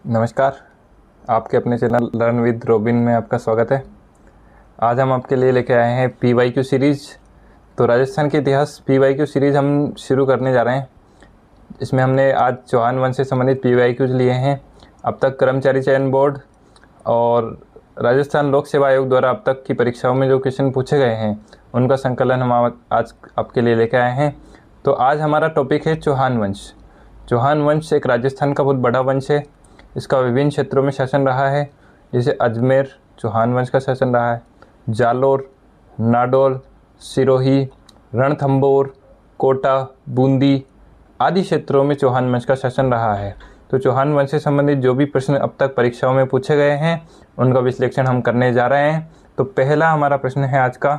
नमस्कार, आपके अपने चैनल लर्न विद रोबिन में आपका स्वागत है। आज हम आपके लिए लेके आए हैं PYQ सीरीज़। तो राजस्थान के इतिहास PYQ सीरीज़ हम शुरू करने जा रहे हैं। इसमें हमने आज चौहान वंश से संबंधित PYQs लिए हैं। अब तक कर्मचारी चयन बोर्ड और राजस्थान लोक सेवा आयोग द्वारा अब तक की परीक्षाओं में जो क्वेश्चन पूछे गए हैं उनका संकलन हम आज आपके लिए लेके आए हैं। तो आज हमारा टॉपिक है चौहान वंश। चौहान वंश एक राजस्थान का बहुत बड़ा वंश है। इसका विभिन्न क्षेत्रों में शासन रहा है, जैसे अजमेर चौहान वंश का शासन रहा है, जालोर, नाडौल, सिरोही, रणथंभौर, कोटा, बूंदी आदि क्षेत्रों में चौहान वंश का शासन रहा है। तो चौहान वंश से संबंधित जो भी प्रश्न अब तक परीक्षाओं में पूछे गए हैं उनका विश्लेषण हम करने जा रहे हैं। तो पहला हमारा प्रश्न है आज का,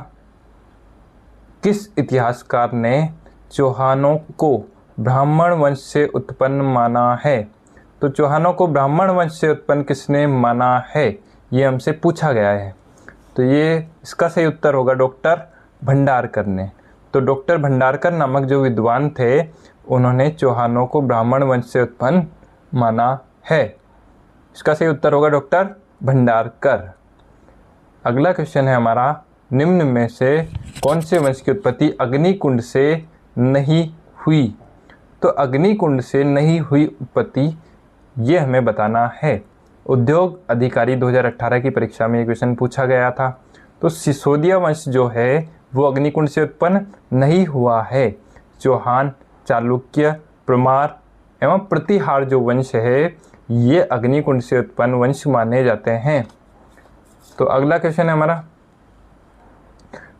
किस इतिहासकार ने चौहानों को ब्राह्मण वंश से उत्पन्न माना है? तो चौहानों को ब्राह्मण वंश से उत्पन्न किसने माना है, ये हमसे पूछा गया है। तो ये इसका सही उत्तर होगा डॉक्टर भंडारकर ने। तो डॉक्टर भंडारकर नामक जो विद्वान थे उन्होंने चौहानों को ब्राह्मण वंश से उत्पन्न माना है। इसका सही उत्तर होगा डॉक्टर भंडारकर। अगला क्वेश्चन है हमारा, निम्न में से कौन से वंश की उत्पत्ति अग्निकुंड से नहीं हुई? तो अग्निकुंड से नहीं हुई उत्पत्ति ये हमें बताना है। उद्योग अधिकारी 2018 की परीक्षा में ये क्वेश्चन पूछा गया था। तो सिसोदिया वंश जो है वो अग्निकुंड से उत्पन्न नहीं हुआ है। चौहान, चालुक्य, परमार एवं प्रतिहार जो वंश है ये अग्निकुंड से उत्पन्न वंश माने जाते हैं। तो अगला क्वेश्चन है हमारा,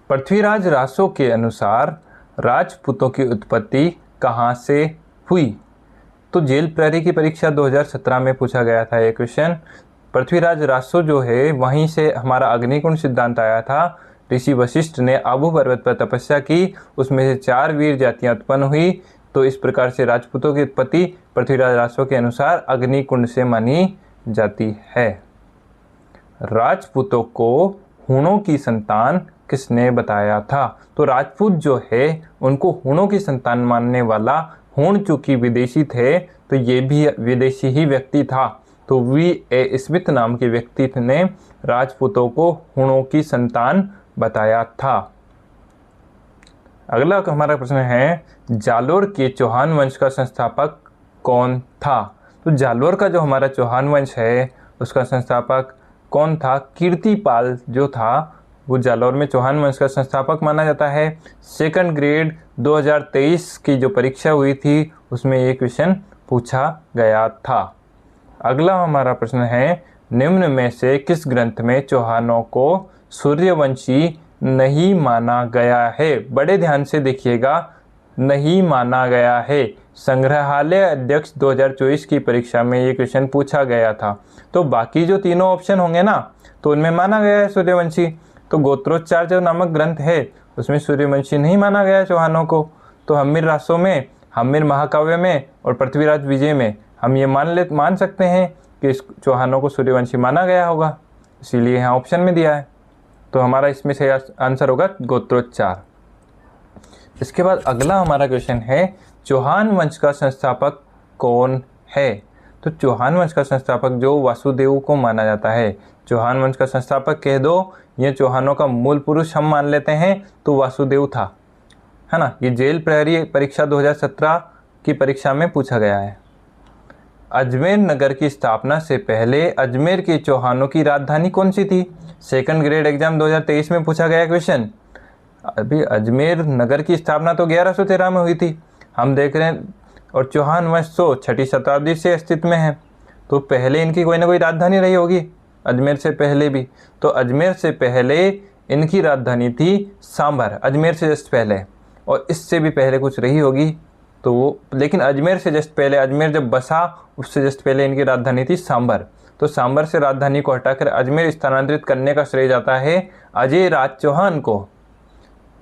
पृथ्वीराज रासो के अनुसार राजपूतों की उत्पत्ति कहाँ से हुई? तो जेल प्रहरी की परीक्षा 2017 में पूछा गया था ये क्वेश्चन। पृथ्वीराज रासो जो है वहीं से हमारा अग्निकुंड सिद्धांत आया था। ऋषि वशिष्ठ ने आबू पर्वत पर तपस्या की, उसमें से 4 वीर जातियां उत्पन्न हुई। तो इस प्रकार से राजपूतों की उत्पत्ति पृथ्वीराज रासो के अनुसार अग्निकुंड से मानी जाती है। राजपूतों को हूणों की संतान किसने बताया था? तो राजपूत जो है उनको हूणों की संतान मानने वाला हूण चूंकि विदेशी थे तो ये भी विदेशी ही व्यक्ति था। तो V.A. स्मिथ नाम के व्यक्ति ने राजपूतों को हूणों की संतान बताया था। अगला हमारा प्रश्न है, जालोर के चौहान वंश का संस्थापक कौन था? तो जालोर का जो हमारा चौहान वंश है उसका संस्थापक कौन था? कीर्तिपाल जो था वो जालोर में चौहान वंश का संस्थापक माना जाता है। सेकंड ग्रेड 2023 की जो परीक्षा हुई थी उसमें ये क्वेश्चन पूछा गया था। अगला हमारा प्रश्न है, निम्न में से किस ग्रंथ में चौहानों को सूर्यवंशी नहीं माना गया है? बड़े ध्यान से देखिएगा, नहीं माना गया है। संग्रहालय अध्यक्ष 2024 की परीक्षा में ये क्वेश्चन पूछा गया था। तो बाकी जो तीनों ऑप्शन होंगे ना तो उनमें माना गया है सूर्यवंशी। तो गोत्रोच्चार जो नामक ग्रंथ है उसमें सूर्यवंशी नहीं माना गया है चौहानों को। तो हम्मीर रासों में, हम्मीर महाकाव्य में और पृथ्वीराज विजय में हम ये मान सकते हैं कि इस चौहानों को सूर्यवंशी माना गया होगा, इसीलिए यहाँ ऑप्शन में दिया है। तो हमारा इसमें सही आंसर होगा गोत्रोच्चार। इसके बाद अगला हमारा क्वेश्चन है, चौहान वंश का संस्थापक कौन है? तो चौहान वंश का संस्थापक जो वासुदेव को माना जाता है। चौहान वंश का संस्थापक कह दो, ये चौहानों का मूल पुरुष हम मान लेते हैं तो वासुदेव था, है ना। ये जेल प्रहरी परीक्षा 2017 की परीक्षा में पूछा गया है। अजमेर नगर की स्थापना से पहले अजमेर के चौहानों की राजधानी कौन सी थी? सेकंड ग्रेड एग्जाम 2023 में पूछा गया क्वेश्चन। अभी अजमेर नगर की स्थापना तो 1113 में हुई थी, हम देख रहे हैं, और चौहान वंश तो 6ठी शताब्दी से अस्तित्व में है। तो पहले इनकी कोई ना कोई राजधानी रही होगी, अजमेर से पहले भी। तो अजमेर से पहले इनकी राजधानी थी सांभर, अजमेर से जस्ट पहले, और इससे भी पहले कुछ रही होगी तो वो, लेकिन अजमेर से जस्ट पहले, अजमेर जब बसा उससे जस्ट पहले इनकी राजधानी थी सांभर। तो सांभर से राजधानी को हटाकर अजमेर स्थानांतरित करने का श्रेय जाता है अजय राज चौहान को।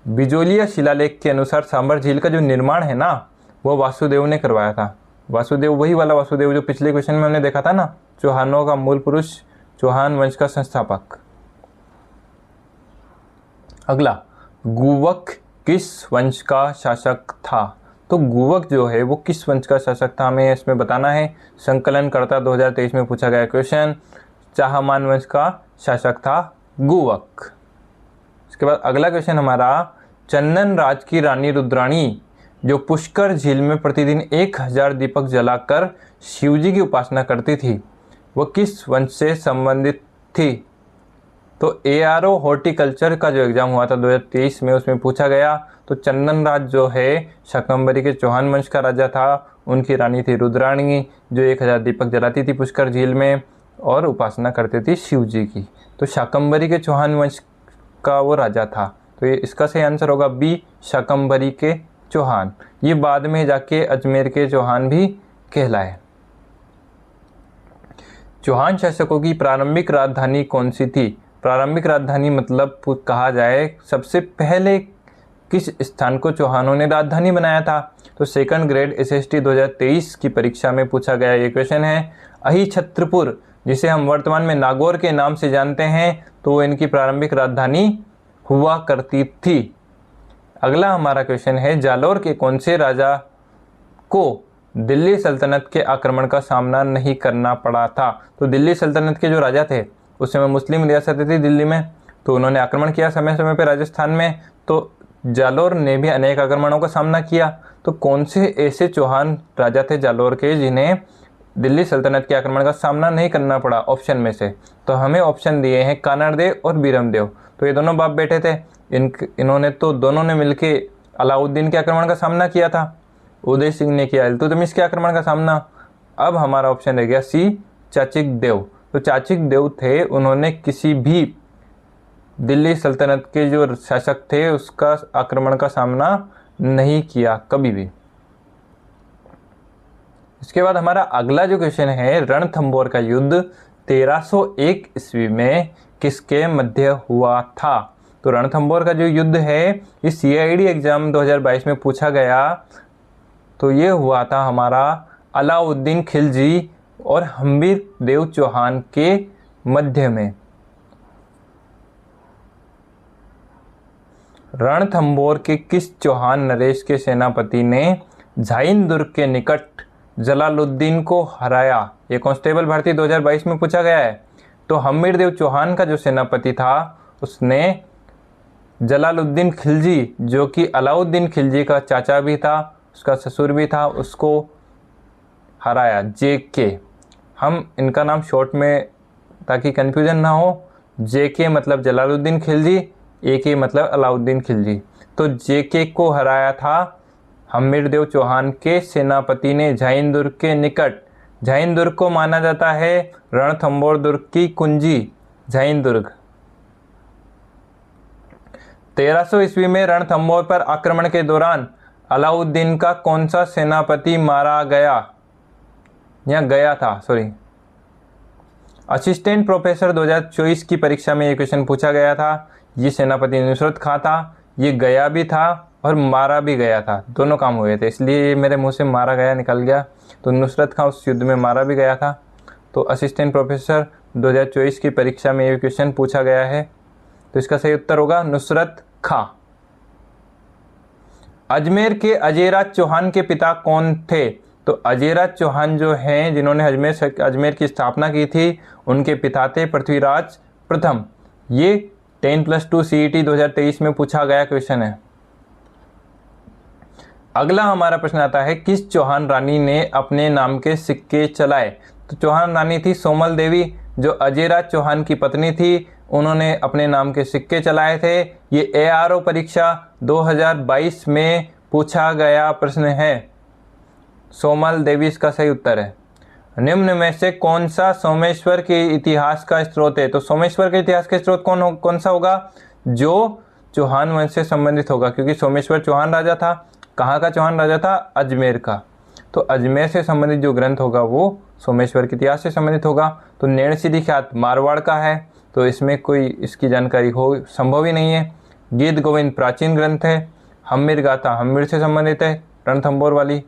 बिजोलिया शिलालेख के अनुसार सांभर झील का जो निर्माण है ना वो वासुदेव ने करवाया था। वासुदेव वही वाला वासुदेव जो पिछले क्वेश्चन में हमने देखा था ना, चौहानों का मूल पुरुष, चौहान वंश का संस्थापक। अगला, गुवक किस वंश का शासक था? तो गुवक जो है वो किस वंश का शासक था, हमें इसमें बताना है। संकलनकर्ता 2023 में पूछा गया क्वेश्चन, चाहमान वंश का शासक था गुवक। इसके बाद अगला क्वेश्चन हमारा, चंदन राज की रानी रुद्राणी जो पुष्कर झील में प्रतिदिन 1000 दीपक जलाकर शिवजी की उपासना करती थी, वह किस वंश से संबंधित थी? तो ARO हॉर्टिकल्चर का जो एग्जाम हुआ था 2023 में, उसमें पूछा गया। तो चंदन राज जो है शाकंभरी के चौहान वंश का राजा था, उनकी रानी थी रुद्राणी जो 1000 दीपक जलाती थी पुष्कर झील में और उपासना करती थी शिव जी की। तो शाकंभरी के चौहान वंश का वो राजा था। तो ये इसका सही आंसर होगा B, शाकंभरी के चौहान। ये बाद में जाके अजमेर के चौहान भी कहलाए। चौहान शासकों की प्रारंभिक राजधानी कौन सी थी? प्रारंभिक राजधानी मतलब कहा जाए सबसे पहले किस स्थान को चौहानों ने राजधानी बनाया था? तो सेकंड ग्रेड SST 2023 की परीक्षा में पूछा गया ये क्वेश्चन है। अहिछत्रपुर, जिसे हम वर्तमान में नागौर के नाम से जानते हैं, तो वो इनकी प्रारंभिक राजधानी हुआ करती थी। अगला हमारा क्वेश्चन है, जालौर के कौन से राजा को दिल्ली सल्तनत के आक्रमण का सामना नहीं करना पड़ा था? तो दिल्ली सल्तनत के जो राजा थे उस समय मुस्लिम रियासतें थी दिल्ली में, तो उन्होंने आक्रमण किया समय समय पर राजस्थान में। तो जालौर ने भी अनेक आक्रमणों का सामना किया। तो कौन से ऐसे चौहान राजा थे जालौर के जिन्हें दिल्ली सल्तनत के आक्रमण का सामना नहीं करना पड़ा ऑप्शन में से? तो हमें ऑप्शन दिए हैं कानरदेव और बीरमदेव। तो ये दोनों बाप बेटे थे। इन्होंने तो दोनों ने मिलके अलाउद्दीन के आक्रमण का सामना किया था। उदय सिंह ने किया इल्तुतमिश के आक्रमण का सामना। अब हमारा ऑप्शन रह गया C, चाचिक देव। तो चाचिक देव थे, उन्होंने किसी भी दिल्ली सल्तनत के जो शासक थे उसका आक्रमण का सामना नहीं किया कभी भी। इसके बाद हमारा अगला जो क्वेश्चन है, रणथंभौर का युद्ध 1301 ईस्वी में किसके मध्य हुआ था? तो रणथंभौर का जो युद्ध है ये CID एग्जाम 2022 में पूछा गया। तो ये हुआ था हमारा अलाउद्दीन खिलजी और हम्बीर देव चौहान के मध्य में। रणथंभौर के किस चौहान नरेश के सेनापति ने झाइन दुर्ग के निकट जलालुद्दीन को हराया? ये कांस्टेबल भर्ती 2022 में पूछा गया है। तो हम्बीर देव चौहान का जो सेनापति था उसने जलालुद्दीन खिलजी, जो कि अलाउद्दीन खिलजी का चाचा भी था, उसका ससुर भी था, उसको हराया। JK, हम इनका नाम शॉर्ट में ताकि कन्फ्यूजन ना हो, JK मतलब जलालुद्दीन खिलजी, AK मतलब अलाउद्दीन खिलजी। तो JK को हराया था हम्बीर देव चौहान के सेनापति ने झाइन दुर्ग के निकट। झाइन दुर्ग को माना जाता है रणथंभौर दुर्ग की कुंजी, झाइन दुर्ग। 1300 ईस्वी में रणथंभौर पर आक्रमण के दौरान अलाउद्दीन का कौन सा सेनापति मारा गया या गया था? असिस्टेंट प्रोफेसर 2024 की परीक्षा में ये क्वेश्चन पूछा गया था। ये सेनापति नुसरत खां था। ये गया भी था और मारा भी गया था, दोनों काम हुए थे, इसलिए मेरे मुंह से मारा गया निकल गया। तो नुसरत खां उस युद्ध में मारा भी गया था। तो असिस्टेंट प्रोफेसर 2024 की परीक्षा में ये क्वेश्चन पूछा गया है। तो इसका सही उत्तर होगा नुसरत खां। अजमेर के अजयराज चौहान के पिता कौन थे? तो अजयराज चौहान जो हैं जिन्होंने अजमेर की स्थापना की थी, उनके पिता थे पृथ्वीराज प्रथम। ये 10+2 CET 2023 में पूछा गया क्वेश्चन है। अगला हमारा प्रश्न आता है, किस चौहान रानी ने अपने नाम के सिक्के चलाए? तो चौहान रानी थी सोमल देवी, जो अजयराज चौहान की पत्नी थी। उन्होंने अपने नाम के सिक्के चलाए थे। ये ARO परीक्षा 2022 में पूछा गया प्रश्न है। सोमल देवी इसका सही उत्तर है। निम्न में से कौन सा सोमेश्वर के इतिहास का स्रोत है? तो सोमेश्वर के इतिहास का स्रोत कौन सा होगा? जो चौहान वंश से संबंधित होगा, क्योंकि सोमेश्वर चौहान राजा था। कहाँ का चौहान राजा था? अजमेर का। तो अजमेर से संबंधित जो ग्रंथ होगा वो सोमेश्वर के इतिहास से संबंधित होगा। तो नैणसिद्धि ख्यात मारवाड़ का है, तो इसमें कोई इसकी जानकारी हो संभव ही नहीं है। गीत गोविंद प्राचीन ग्रंथ है। हम्बीर गाथा हम्बीर से संबंधित है, रणथंभौर वाली।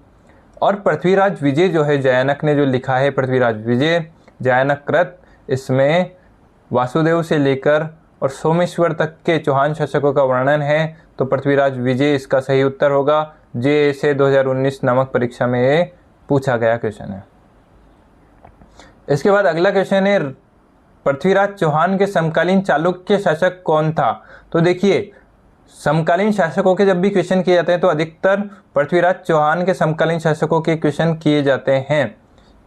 और पृथ्वीराज विजय जो है जयानक ने जो लिखा है, पृथ्वीराज विजय जयानक कृत, इसमें वासुदेव से लेकर और सोमेश्वर तक के चौहान शासकों का वर्णन है। तो पृथ्वीराज विजय इसका सही उत्तर होगा। JSA 2019 नामक परीक्षा में ये पूछा गया क्वेश्चन है। इसके बाद अगला क्वेश्चन है, पृथ्वीराज चौहान के समकालीन चालुक्य शासक कौन था? तो देखिए, समकालीन शासकों के जब भी क्वेश्चन किए जाते हैं तो अधिकतर पृथ्वीराज चौहान के समकालीन शासकों के क्वेश्चन किए जाते हैं,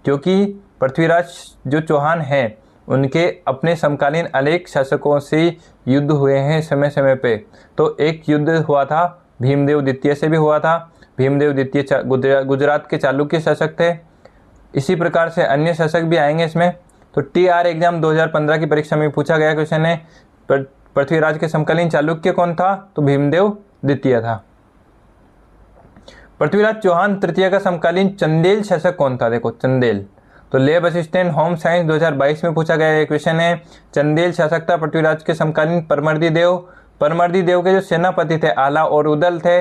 क्योंकि पृथ्वीराज जो चौहान हैं उनके अपने समकालीन अनेक शासकों से युद्ध हुए हैं समय समय पे। तो एक युद्ध हुआ था भीमदेव द्वितीय से भी हुआ था। भीमदेव द्वितीय गुजरात के चालुक्य शासक थे। इसी प्रकार से अन्य शासक भी आएंगे इसमें। तो TR एग्जाम 2015 की परीक्षा में पूछा गया क्वेश्चन है, पृथ्वीराज के समकालीन चालुक्य कौन था? तो भीमदेव द्वितीय था। पृथ्वीराज चौहान तृतीय का समकालीन चंदेल शासक कौन था? देखो चंदेल, तो लैब असिस्टेंट होम साइंस 2022 में पूछा गया क्वेश्चन है। चंदेल शासक था पृथ्वीराज के समकालीन परमर्दी देव। परमर्दी देव के जो सेनापति थे आला और उदल थे।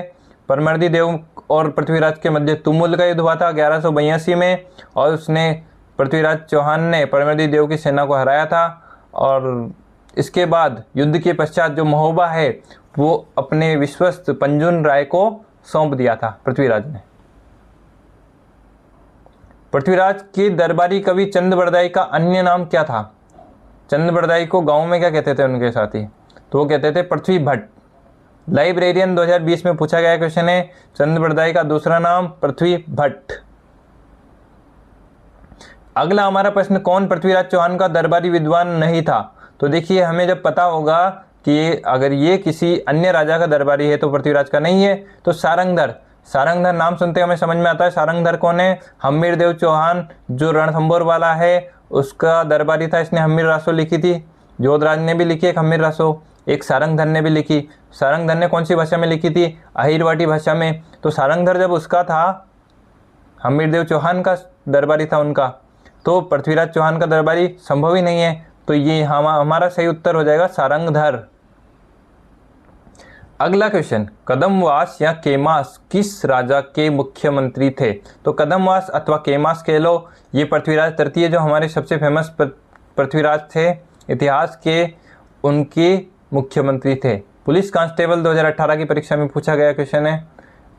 परमर्दी देव और पृथ्वीराज के मध्य तुमुल का युद्ध हुआ था 1182 में, और उसने पृथ्वीराज चौहान ने परमर्दी देव की सेना को हराया था। और इसके बाद युद्ध के पश्चात जो महोबा है वो अपने विश्वस्त पंजुन राय को सौंप दिया था पृथ्वीराज ने। पृथ्वीराज के दरबारी कवि चंद बरदाई का अन्य नाम क्या था? चंद बरदाई को गांव में क्या कहते थे उनके साथी? तो वो कहते थे पृथ्वी भट्ट। लाइब्रेरियन 2020 में पूछा गया क्वेश्चन है, चंद बरदाई का दूसरा नाम पृथ्वी भट्ट। अगला हमारा प्रश्न, कौन पृथ्वीराज चौहान का दरबारी विद्वान नहीं था? तो देखिए, हमें जब पता होगा कि अगर ये किसी अन्य राजा का दरबारी है तो पृथ्वीराज का नहीं है। तो सारंगधर, सारंगधर नाम सुनते हमें समझ में आता है। सारंगधर कौन है? हम्मीरदेव चौहान जो रणथंभौर वाला है उसका दरबारी था। इसने हम्मीर रासो लिखी थी। जोधराज ने भी लिखी एक हम्मीर रासो, एक सारंगधर ने भी लिखी। सारंगधर ने कौन सी भाषा में लिखी थी? अहिरवाटी भाषा में। तो सारंगधर जब उसका था, हम्मीरदेव चौहान का दरबारी था उनका, तो पृथ्वीराज चौहान का दरबारी संभव ही नहीं है। तो ये हमारा सही उत्तर हो जाएगा सारंगधर। अगला क्वेश्चन, कदमवास या केमास किस राजा के मुख्यमंत्री थे? तो कदमवास अथवा केमास कह लो, ये पृथ्वीराज तृतीय जो हमारे सबसे फेमस पृथ्वीराज थे इतिहास के, उनके मुख्यमंत्री थे। पुलिस कांस्टेबल 2018 की परीक्षा में पूछा गया क्वेश्चन है।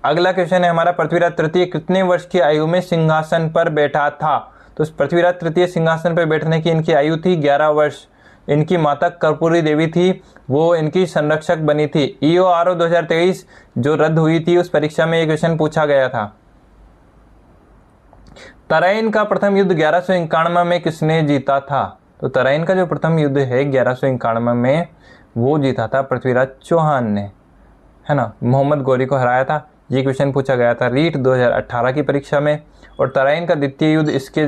अगला क्वेश्चन है हमारा, पृथ्वीराज तृतीय कितने वर्ष की आयु में सिंहासन पर बैठा था? तो पृथ्वीराज तृतीय सिंहासन पर बैठने की इनकी आयु थी 11 वर्ष। इनकी माता कर्पूरी देवी थी, वो इनकी संरक्षक बनी थी। EORO 2023 जो रद्द हुई थी उस परीक्षा में ये क्वेश्चन पूछा गया था। तराइन का प्रथम युद्ध 1191 में किसने जीता था? तो तराइन का जो प्रथम युद्ध है 1191 में वो जीता था पृथ्वीराज चौहान ने, है ना। मोहम्मद गौरी को हराया था। ये क्वेश्चन पूछा गया था रीट 2018 की परीक्षा में। और तराइन का द्वितीय युद्ध इसके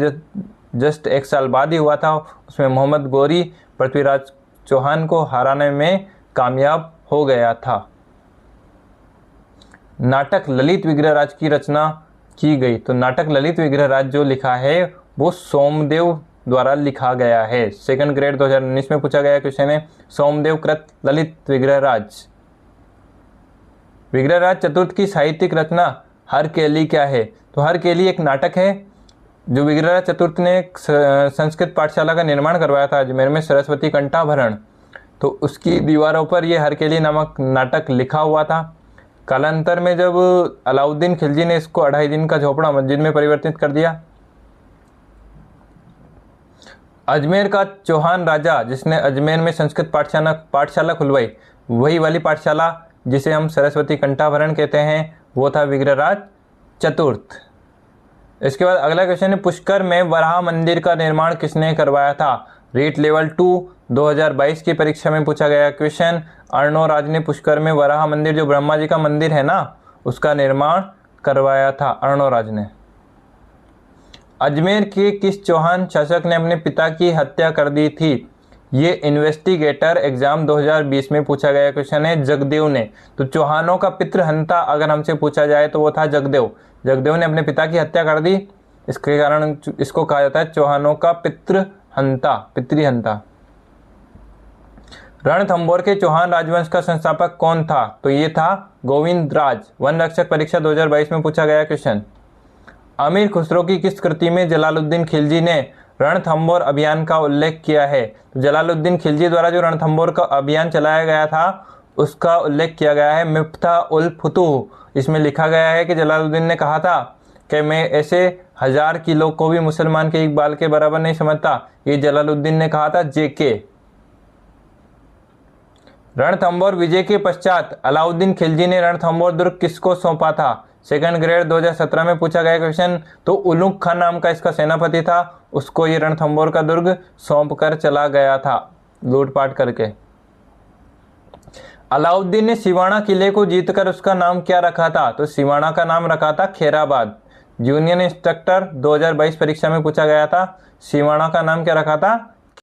जस्ट एक साल बाद ही हुआ था। उसमें मोहम्मद गौरी पृथ्वीराज चौहान को हराने में कामयाब हो गया था। नाटक ललित विग्रहराज की रचना की गई। तो नाटक ललित विग्रहराज जो लिखा है वो सोमदेव द्वारा लिखा गया है। सेकंड ग्रेड 2019 में पूछा गया क्वेश्चन है, सोमदेव कृत ललित विग्रहराज। विग्रहराज चतुर्थ की साहित्यिक रचना हरकेली क्या है? तो हरकेली एक नाटक है जो विग्रहराज चतुर्थ ने संस्कृत पाठशाला का निर्माण करवाया था अजमेर में, सरस्वती कंठाभरण। तो उसकी दीवारों पर यह हरकेली नामक नाटक लिखा हुआ था। कालांतर में जब अलाउद्दीन खिलजी ने इसको 2.5 दिन का झोपड़ा मस्जिद में परिवर्तित कर दिया। अजमेर का चौहान राजा जिसने अजमेर में संस्कृत पाठशाला खुलवाई, वही वाली पाठशाला जिसे हम सरस्वती कंठाभरण कहते हैं, वो था विग्रहराज चतुर्थ। इसके बाद अगला क्वेश्चन है, पुष्कर में वराह मंदिर का निर्माण किसने करवाया था? रीट लेवल 2 2022 की परीक्षा में पूछा गया क्वेश्चन। अर्णोराज ने पुष्कर में वराह मंदिर जो ब्रह्मा जी का मंदिर है ना, उसका निर्माण करवाया था अर्णोराज ने। अजमेर के किस चौहान शासक ने अपने पिता की हत्या कर दी थी? ये इन्वेस्टिगेटर एग्जाम 2020 में पूछा गया क्वेश्चन है, जगदेव ने। तो चौहानों का पितृहंता अगर हमसे पूछा जाए तो वो था जगदेव। जगदेव ने अपने पिता की हत्या कर दी, इसके कारण इसको कहा जाता है चौहानों का पितृहंता। रणथंभौर के चौहान राजवंश का संस्थापक कौन था? तो ये था गोविंदराज। वन रक्षक परीक्षा 2022 में पूछा गया क्वेश्चन। अमीर खुसरो की किस कृति में जलालुद्दीन खिलजी ने रणथंभौर अभियान का उल्लेख किया है? तो जलालुद्दीन खिलजी द्वारा जो रणथंभौर का अभियान चलाया गया था उसका उल्लेख किया गया है मिफ्ता उल फुतूह। इसमें लिखा गया है कि जलालुद्दीन ने कहा था कि मैं ऐसे 1000 किलो को भी मुसलमान के एक बाल के बराबर नहीं समझता। ये जलालुद्दीन ने कहा था जेके। रणथंभौर विजय के पश्चात अलाउद्दीन खिलजी ने रणथंभौर दुर्ग किसको सौंपा था? सेकंड ग्रेड 2017 में पूछा गया क्वेश्चन। तो उलुग खान नाम का इसका सेनापति था, उसको ये रणथंभौर का दुर्ग सौंप कर चला गया था लूटपाट करके। अलाउद्दीन ने सिवाना किले को जीतकर उसका नाम क्या रखा था? तो सिवाना का नाम रखा था खैराबाद। यूनियन इंस्ट्रक्टर 2022 परीक्षा में पूछा गया था, सिवाना का नाम क्या रखा था?